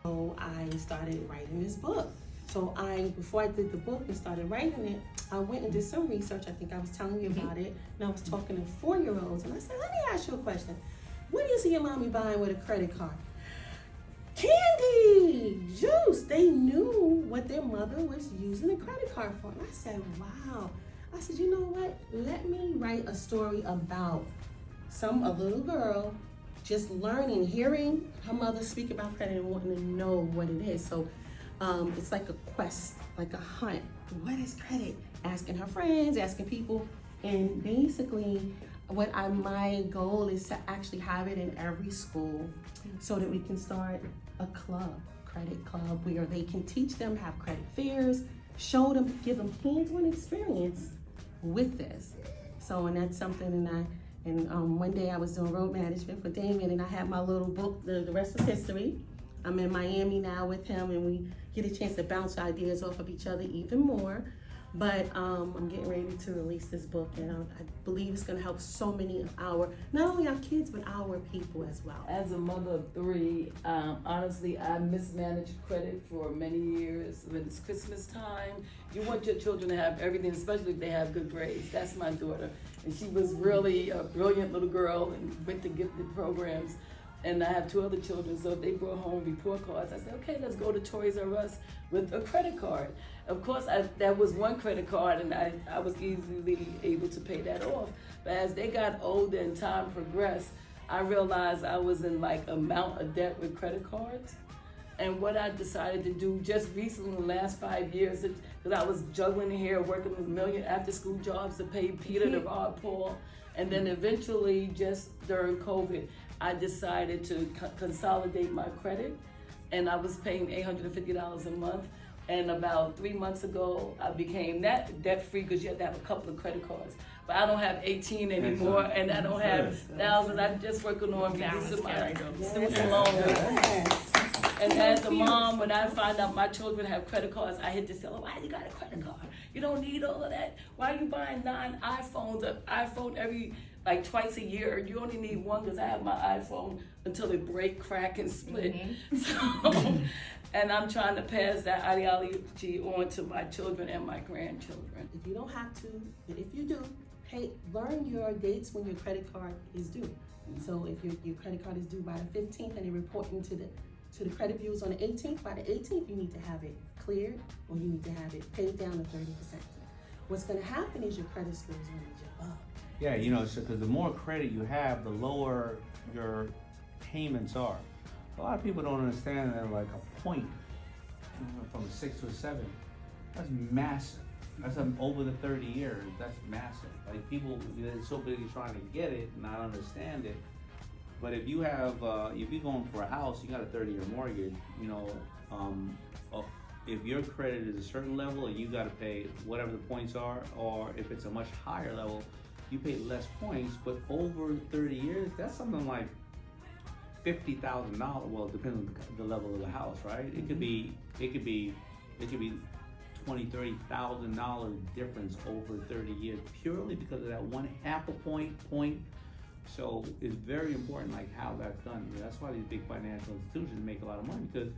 So I started writing this book. So before I did the book and started writing it, I went and did some research. I think I was telling you about it. And I was talking to 4-year-olds, and I said, let me ask you a question. What do you see your mommy buying with a credit card? Candy, juice. They knew what their mother was using a credit card for. And I said, wow. I said, you know what? Let me write a story about a little girl just learning, hearing her mother speak about credit and wanting to know what it is. So it's like a quest, like a hunt. What is credit? Asking her friends, asking people. And basically, my goal is to actually have it in every school so that we can start a credit club, where they can teach them, have credit fairs, show them, give them hands-on experience with this. So, and that's something, and one day I was doing road management for Damien, and I had my little book, The Rest is History. I'm in Miami now with him, and we get a chance to bounce ideas off of each other even more. But I'm getting ready to release this book, and I believe it's going to help so many of not only our kids, but our people as well. As a mother of 3, honestly, I mismanaged credit for many years. When it's Christmas time, you want your children to have everything, especially if they have good grades. That's my daughter. And she was really a brilliant little girl and went to gifted programs. And I have 2 other children, so if they brought home report cards, I said, okay, let's go to Toys R Us with a credit card. Of course, that was one credit card, and I was easily able to pay that off. But as they got older and time progressed, I realized I was in like a mount of debt with credit cards. And what I decided to do just recently, in the last 5 years, because I was juggling here, working a million after-school jobs to pay Peter to rob Paul, and then eventually, just during COVID, I decided to consolidate my credit, and I was paying $850 a month. And about 3 months ago, I became debt-free, because you have to have a couple of credit cards. But I don't have 18 anymore, and I don't have thousands. I'm just working on reducing my student loan. And as a mom, when I find out my children have credit cards, I hit this, why you got a credit card? You don't need all of that. Why are you buying 9 iPhones, an iPhone every, twice a year? You only need one, because I have my iPhone until it break, crack, and split. So, and I'm trying to pass that ideology on to my children and my grandchildren. If you don't have to, but if you do, learn your dates when your credit card is due. So if your credit card is due by the 15th and you're reporting to the credit bureaus on the 18th, by the 18th you need to have it cleared, or you need to have it paid down to 30%. What's going to happen is your credit score is going to jump up. Yeah, because the more credit you have, the lower your payments are. A lot of people don't understand that like a point from a 6 to a 7, that's massive. That's over the 30 years, that's massive. Like people, they're so busy trying to get it, not understand it. But if you have, if you're going for a house, you got a 30-year mortgage, if your credit is a certain level and you got to pay whatever the points are, or if it's a much higher level, you pay less points. But over 30 years, that's something like $50,000. Well, it depends on the level of the house, right? It could be $20,000, $30,000 difference over 30 years, purely because of that 1/2 point. So it's very important, like how that's done. That's why these big financial institutions make a lot of money, because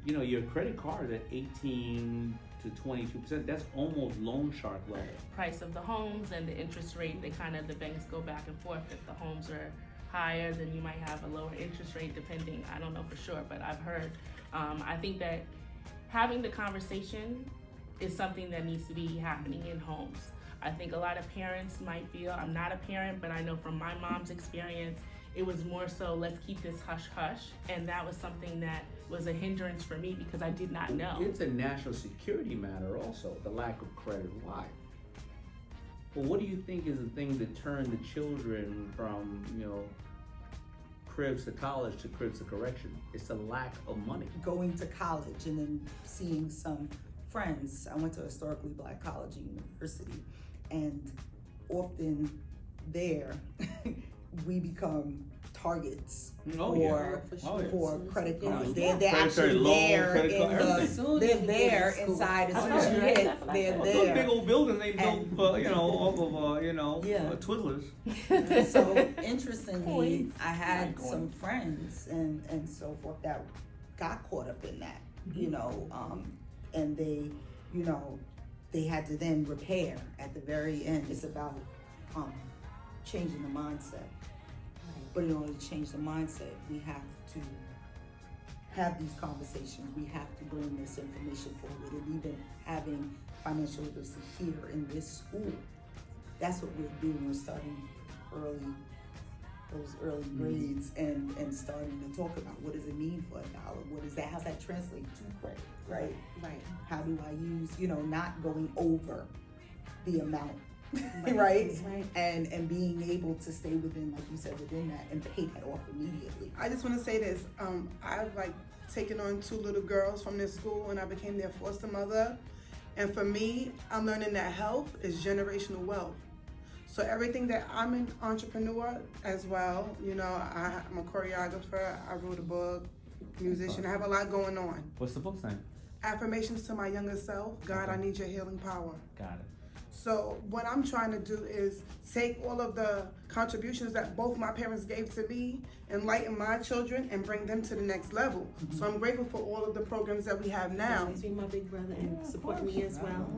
your credit card is at 18 to 22%. That's almost loan shark level. Price of the homes and the interest rate, the banks go back and forth. If the homes are higher, then you might have a lower interest rate, depending. I don't know for sure, but I've heard. I think that having the conversation is something that needs to be happening in homes. I think a lot of parents might feel, I'm not a parent, but I know from my mom's experience, it was more so, let's keep this hush-hush, and that was something that was a hindrance for me because I did not know. It's a national security matter also, the lack of credit. Why? Well, what do you think is the thing that turned the children from, cribs to college to cribs to correction? It's the lack of money. Going to college and then seeing some friends. I went to a historically black college and university, and often there we become targets for credit cards. They're actually there they're there inside. As soon as you hit, they're there. Those big old buildings they built off of Twizzlers. So interestingly, I had some friends and so forth that got caught up in that, you know, and they, you know, they had to then repair at the very end. It's about changing the mindset. But in order to change the mindset, we have to have these conversations. We have to bring this information forward, and even having financial literacy here in this school. That's what we're doing. We're starting those early grades and starting to talk about what does it mean for $1? What is that? How's that translate to credit, right? Right. How do I use, you know, not going over the amount, right? Right. And being able to stay within, like you said, within that and pay that off immediately. I just want to say this. I've like taken on 2 little girls from this school, and I became their foster mother. And for me, I'm learning that health is generational wealth. So everything that I'm an entrepreneur as well. You know, I'm a choreographer. I wrote a book, musician. I have a lot going on. What's the book's name? Affirmations to my younger self. God, I need your healing power. Got it. So what I'm trying to do is take all of the contributions that both my parents gave to me, enlighten my children, and bring them to the next level. So I'm grateful for all of the programs that we have now. Thanks for being my big brother and supporting me as well.